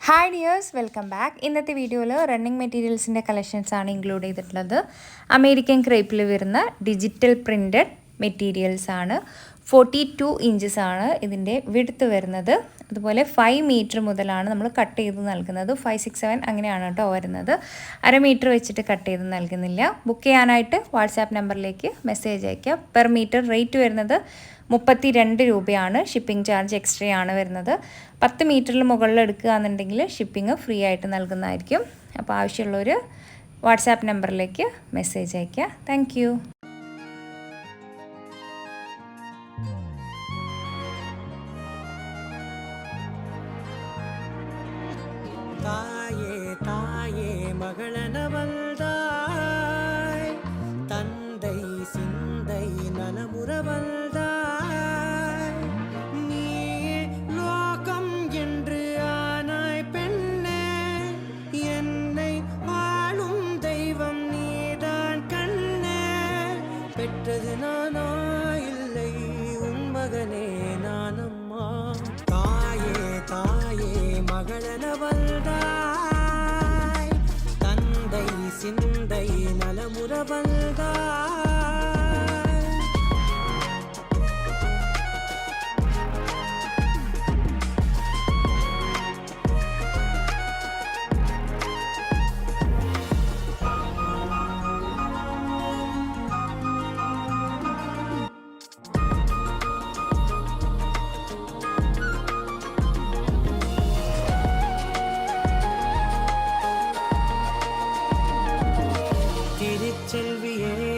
Hi dears, welcome back. ഇന്നത്തെ വീഡിയോയിൽ running മെറ്റീരിയൽസിൻ്റെ കളക്ഷൻസാണ് include ചെയ്തിട്ടുള്ളത്. അമേരിക്കൻ ക്രേപ്പിൽ വരുന്ന ഡിജിറ്റൽ പ്രിൻറ്റഡ് മെറ്റീരിയൽസാണ്. 42 ഇഞ്ചസ് ആണ് ഇതിൻ്റെ വിഡ്ത്ത് വരുന്നത്. അതുപോലെ 5 മീറ്റർ മുതലാണ് നമ്മൾ കട്ട് ചെയ്ത് നൽകുന്നത്. 5, 6, 7 അങ്ങനെയാണ് കേട്ടോ വരുന്നത്. 1/2 മീറ്റർ വെച്ചിട്ട് കട്ട് ചെയ്ത് നൽകുന്നില്ല. ബുക്ക് ചെയ്യാനായിട്ട് വാട്സാപ്പ് നമ്പറിലേക്ക് മെസ്സേജ് അയയ്ക്കുക. പെർ മീറ്റർ റേറ്റ് വരുന്നത് 32 രൂപയാണ്. ഷിപ്പിംഗ് ചാർജ് എക്സ്ട്രാ ആണ് വരുന്നത്. 10 മീറ്ററിൽ മുകളിൽ എടുക്കുകയാണെന്നുണ്ടെങ്കിൽ ഷിപ്പിംഗ് ഫ്രീ ആയിട്ട് നൽകുന്നതായിരിക്കും. അപ്പോൾ ആവശ്യമുള്ളവർ വാട്സാപ്പ് നമ്പറിലേക്ക് മെസ്സേജ് അയയ്ക്കുക. Thank you. தாயே தாயே மகளனவள்தாய், தந்தை சிந்தை நலமுறவள்தாய், நீயே லோகம் என்று ஆனாய் பெண்ணே, என்னை வாழும் தெய்வம் நீதான் கண்ணே, பெற்றது நானா இல்லை உன் மகனே நானம்மா. தாயே தாயே மகளனவள்தாய், தந்தை சிந்தை நலமுறவள்தாய். செல்வியே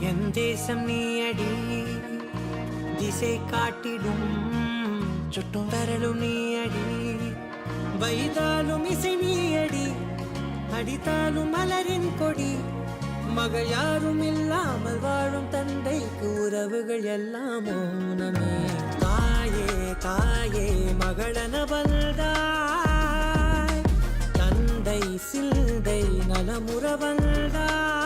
என் தேசம் நீயடி, திசை காட்டிடும் சுட்டும் வரலும் நீயடி, வைதாலும் இசை நீயடி, அடித்தாலும் மலரின் கொடி, மகள் யாரும் இல்லாமல் வாழும் தந்தைக்கு உறவுகள் எல்லாம் மௌனமே. தாயே தாயே மகளனவள்தாய், தந்தை சிந்தை நலமுறவள்தாய்.